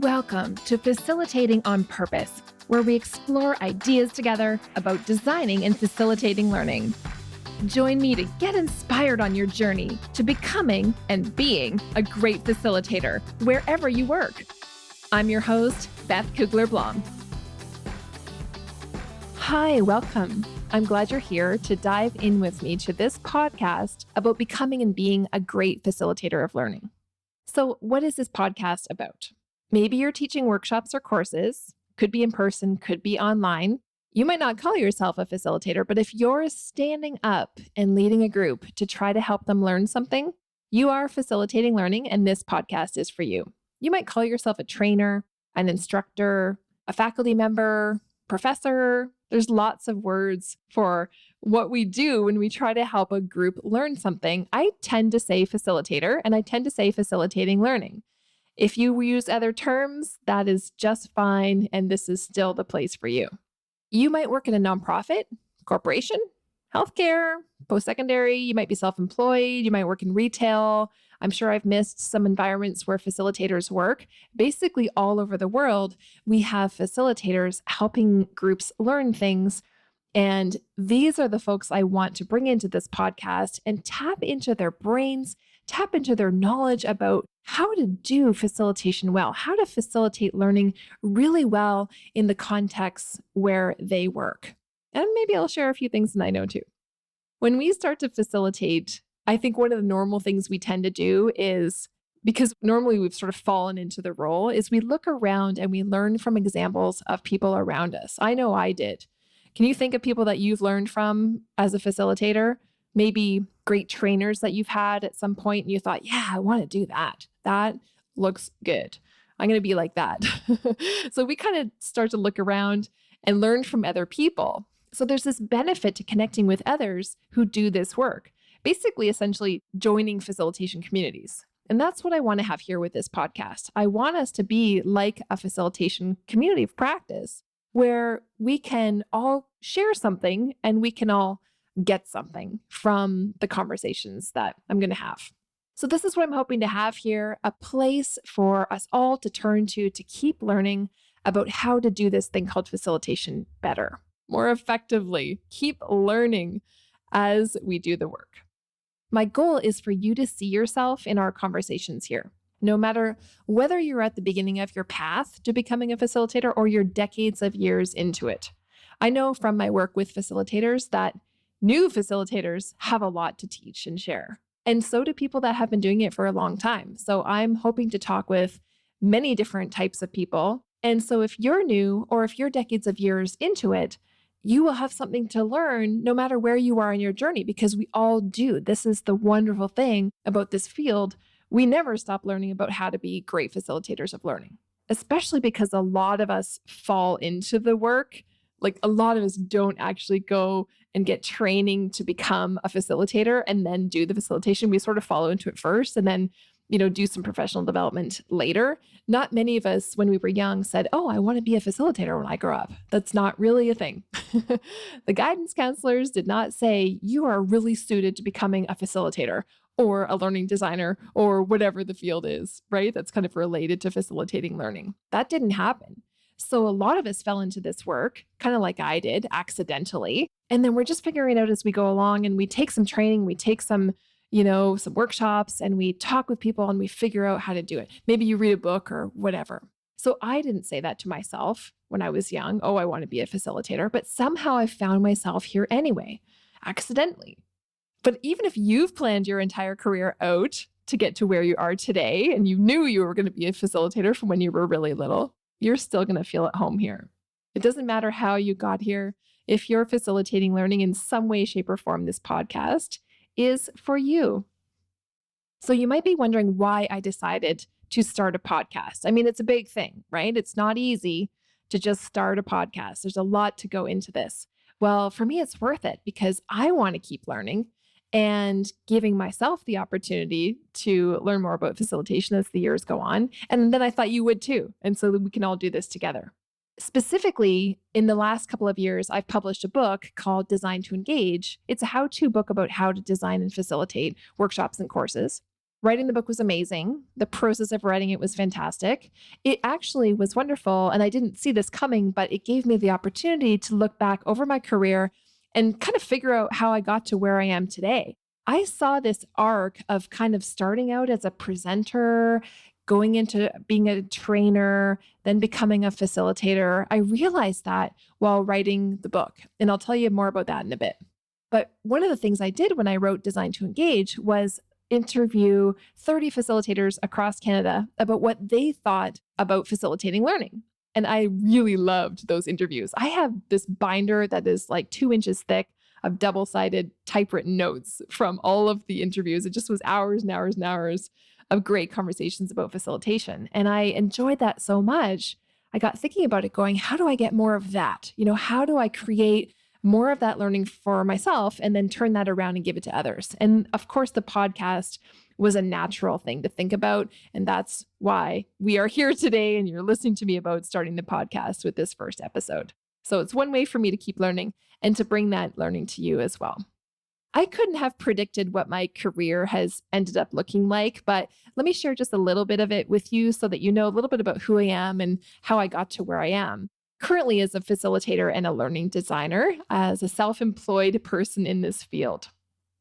Welcome to Facilitating on Purpose, where we explore ideas together about designing and facilitating learning. Join me to get inspired on your journey to becoming and being a great facilitator wherever you work. I'm your host, Beth Kugler-Blom. Hi, welcome. I'm glad you're here to dive in with me to this podcast about becoming and being a great facilitator of learning. So, what is this podcast about? Maybe you're teaching workshops or courses, could be in person, could be online. You might not call yourself a facilitator, but if you're standing up and leading a group to try to help them learn something, you are facilitating learning, and this podcast is for you. You might call yourself a trainer, an instructor, a faculty member, professor. There's lots of words for what we do when we try to help a group learn something. I tend to say facilitator, and I tend to say facilitating learning. If you use other terms, that is just fine, and this is still the place for you. You might work in a nonprofit, corporation, healthcare, post-secondary. You might be self-employed. You might work in retail. I'm sure I've missed some environments where facilitators work. Basically, all over the world, we have facilitators helping groups learn things. And these are the folks I want to bring into this podcast and tap into their brains, tap into their knowledge about how to do facilitation well, how to facilitate learning really well in the contexts where they work. And maybe I'll share a few things that I know too. When we start to facilitate, I think one of the normal things we tend to do is, because normally we've sort of fallen into the role, is we look around and we learn from examples of people around us. I know I did. Can you think of people that you've learned from as a facilitator? Maybe great trainers that you've had at some point and you thought, yeah, I want to do that. That looks good. I'm going to be like that. So we kind of start to look around and learn from other people. So there's this benefit to connecting with others who do this work, basically, essentially joining facilitation communities. And that's what I want to have here with this podcast. I want us to be like a facilitation community of practice where we can all share something and we can all get something from the conversations that I'm going to have. So this is what I'm hoping to have here, a place for us all to turn to keep learning about how to do this thing called facilitation better, more effectively. Keep learning as we do the work. My goal is for you to see yourself in our conversations here, no matter whether you're at the beginning of your path to becoming a facilitator or you're decades of years into it. I know from my work with facilitators that new facilitators have a lot to teach and share. And so do people that have been doing it for a long time. So I'm hoping to talk with many different types of people. And so if you're new or if you're decades of years into it, you will have something to learn no matter where you are in your journey, because we all do. This is the wonderful thing about this field. We never stop learning about how to be great facilitators of learning, especially because a lot of us fall into the work. Like a lot of us don't actually go and get training to become a facilitator and then do the facilitation. We sort of follow into it first and then, do some professional development later. Not many of us, when we were young, said, oh, I want to be a facilitator when I grow up. That's not really a thing. The guidance counselors did not say, you are really suited to becoming a facilitator or a learning designer or whatever the field is, right? That's kind of related to facilitating learning. That didn't happen. So a lot of us fell into this work, kind of like I did, accidentally. And then we're just figuring it out as we go along, and we take some training, we take some workshops, and we talk with people and we figure out how to do it. Maybe you read a book or whatever. So I didn't say that to myself when I was young. Oh, I want to be a facilitator. But somehow I found myself here anyway, accidentally. But even if you've planned your entire career out to get to where you are today, and you knew you were going to be a facilitator from when you were really little, you're still going to feel at home here. It doesn't matter how you got here. If you're facilitating learning in some way, shape, or form, this podcast is for you. So you might be wondering why I decided to start a podcast. I mean, it's a big thing, right? It's not easy to just start a podcast. There's a lot to go into this. Well, for me, it's worth it because I want to keep learning and giving myself the opportunity to learn more about facilitation as the years go on. And then I thought you would too. And so that we can all do this together. Specifically, in the last couple of years, I've published a book called Design to Engage. It's a how-to book about how to design and facilitate workshops and courses. Writing the book was amazing. The process of writing it was fantastic. It actually was wonderful. And I didn't see this coming, but it gave me the opportunity to look back over my career and kind of figure out how I got to where I am today. I saw this arc of kind of starting out as a presenter, going into being a trainer, then becoming a facilitator. I realized that while writing the book. And I'll tell you more about that in a bit. But one of the things I did when I wrote Design to Engage was interview 30 facilitators across Canada about what they thought about facilitating learning. And I really loved those interviews. I have this binder that is like 2 inches thick of double-sided typewritten notes from all of the interviews. It just was hours and hours and hours of great conversations about facilitation. And I enjoyed that so much. I got thinking about it going, how do I get more of that? How do I create more of that learning for myself and then turn that around and give it to others? And of course, the podcast was a natural thing to think about. And that's why we are here today and you're listening to me about starting the podcast with this first episode. So it's one way for me to keep learning and to bring that learning to you as well. I couldn't have predicted what my career has ended up looking like, but let me share just a little bit of it with you so that you know a little bit about who I am and how I got to where I am. Currently as a facilitator and a learning designer, as a self-employed person in this field.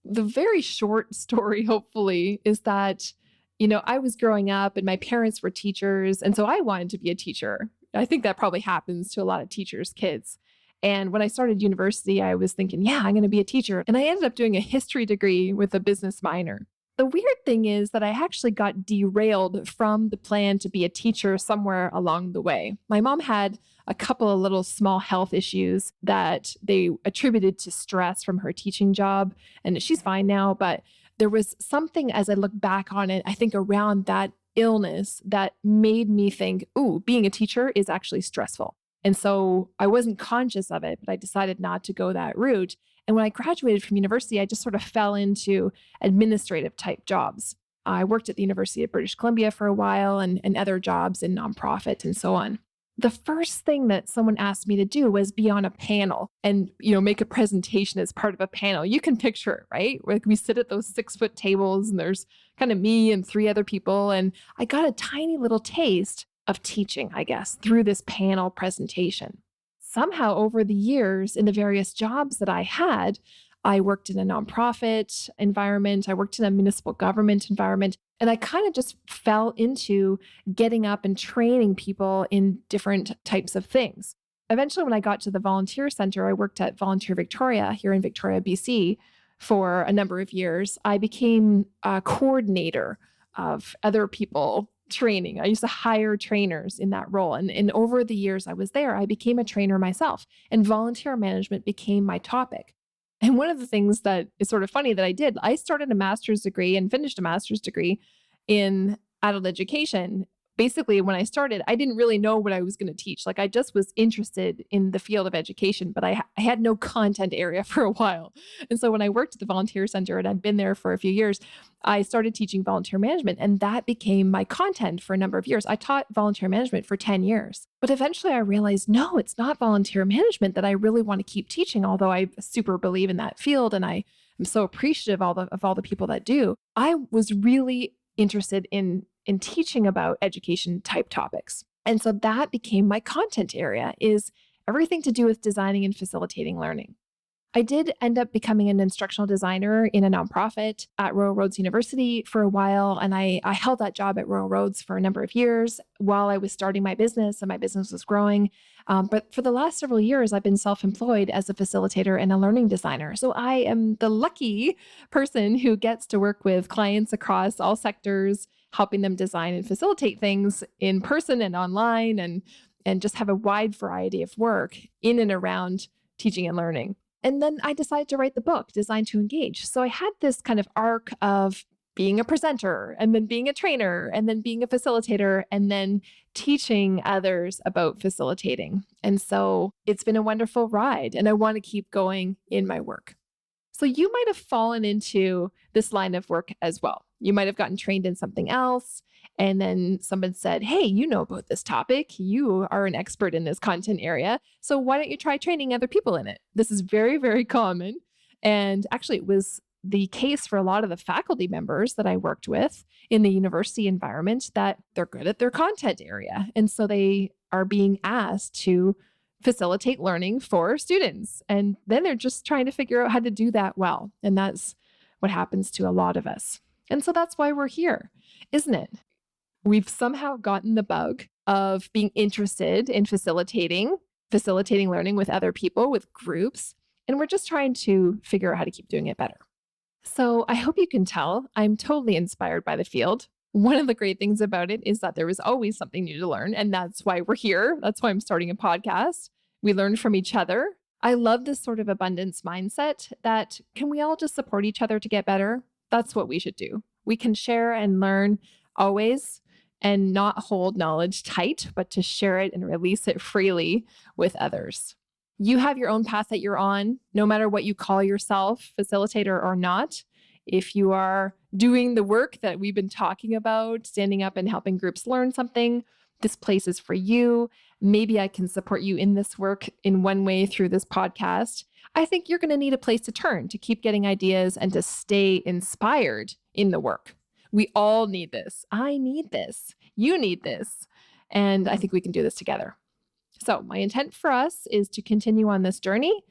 The very short story, hopefully, is that, I was growing up and my parents were teachers. And so I wanted to be a teacher. I think that probably happens to a lot of teachers' kids. And when I started university, I was thinking, yeah, I'm going to be a teacher. And I ended up doing a history degree with a business minor. The weird thing is that I actually got derailed from the plan to be a teacher somewhere along the way. My mom had a couple of little small health issues that they attributed to stress from her teaching job. And she's fine now, but there was something as I look back on it, I think around that illness that made me think, ooh, being a teacher is actually stressful. And so I wasn't conscious of it, but I decided not to go that route. And when I graduated from university, I just sort of fell into administrative type jobs. I worked at the University of British Columbia for a while and other jobs in nonprofit and so on. The first thing that someone asked me to do was be on a panel and, make a presentation as part of a panel. You can picture it, right? Like we sit at those 6-foot tables and there's kind of me and 3 other people. And I got a tiny little taste of teaching, I guess, through this panel presentation. Somehow over the years in the various jobs that I had, I worked in a nonprofit environment, I worked in a municipal government environment, and I kind of just fell into getting up and training people in different types of things. Eventually, when I got to the volunteer center, I worked at Volunteer Victoria here in Victoria, BC for a number of years. I became a coordinator of other people training. I used to hire trainers in that role. And over the years I was there, I became a trainer myself, and volunteer management became my topic. And one of the things that is sort of funny that I started a master's degree and finished a master's degree in adult education. Basically, when I started, I didn't really know what I was going to teach. Like I just was interested in the field of education, but I had no content area for a while. And so when I worked at the volunteer center and I'd been there for a few years, I started teaching volunteer management, and that became my content for a number of years. I taught volunteer management for 10 years, but eventually I realized, no, it's not volunteer management that I really want to keep teaching, although I super believe in that field. And I am so appreciative of all the people that do. I was really interested in teaching about education type topics. And so that became my content area, is everything to do with designing and facilitating learning. I did end up becoming an instructional designer in a nonprofit at Royal Roads University for a while. And I held that job at Royal Roads for a number of years while I was starting my business and my business was growing. But for the last several years, I've been self-employed as a facilitator and a learning designer. So I am the lucky person who gets to work with clients across all sectors, helping them design and facilitate things in person and online, and just have a wide variety of work in and around teaching and learning. And then I decided to write the book, Design to Engage. So I had this kind of arc of being a presenter and then being a trainer and then being a facilitator and then teaching others about facilitating. And so it's been a wonderful ride, and I want to keep going in my work. So you might have fallen into this line of work as well. You might have gotten trained in something else, and then someone said, hey, you know about this topic. You are an expert in this content area. So why don't you try training other people in it? This is very, very common. And actually, it was the case for a lot of the faculty members that I worked with in the university environment that they're good at their content area. And so they are being asked to facilitate learning for students. And then they're just trying to figure out how to do that well. And that's what happens to a lot of us. And so that's why we're here, isn't it? We've somehow gotten the bug of being interested in facilitating learning with other people, with groups. And we're just trying to figure out how to keep doing it better. So I hope you can tell I'm totally inspired by the field. One of the great things about it is that there is always something new to learn. And that's why we're here. That's why I'm starting a podcast. We learn from each other. I love this sort of abundance mindset that can we all just support each other to get better? That's what we should do. We can share and learn always and not hold knowledge tight, but to share it and release it freely with others. You have your own path that you're on, no matter what you call yourself, facilitator or not. If you are doing the work that we've been talking about, standing up and helping groups learn something, this place is for you. Maybe I can support you in this work in one way through this podcast. I think you're going to need a place to turn to keep getting ideas and to stay inspired in the work. We all need this. I need this. You need this. And I think we can do this together. So my intent for us is to continue on this journey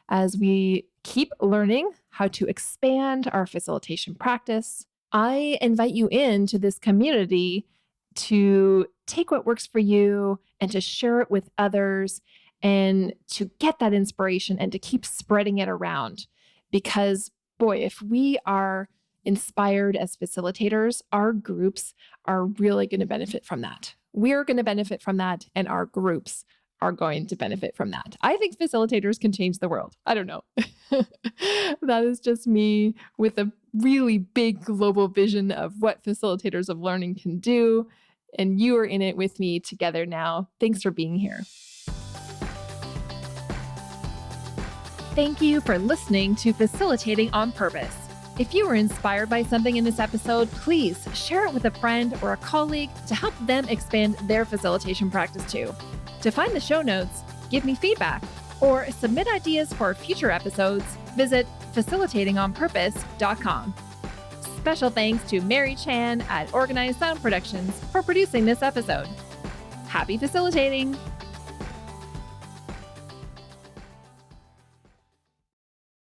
as we keep learning how to expand our facilitation practice. I invite you into this community to take what works for you and to share it with others and to get that inspiration and to keep spreading it around. Because boy, if we are inspired as facilitators, our groups are really going to benefit from that. We're going to benefit from that, and our groups are going to benefit from that. I think facilitators can change the world. I don't know. That is just me with a really big global vision of what facilitators of learning can do. And you are in it with me together now. Thanks for being here. Thank you for listening to Facilitating on Purpose. If you were inspired by something in this episode, please share it with a friend or a colleague to help them expand their facilitation practice too. To find the show notes, give me feedback, or submit ideas for future episodes, visit facilitatingonpurpose.com. Special thanks to Mary Chan at Organized Sound Productions for producing this episode. Happy facilitating!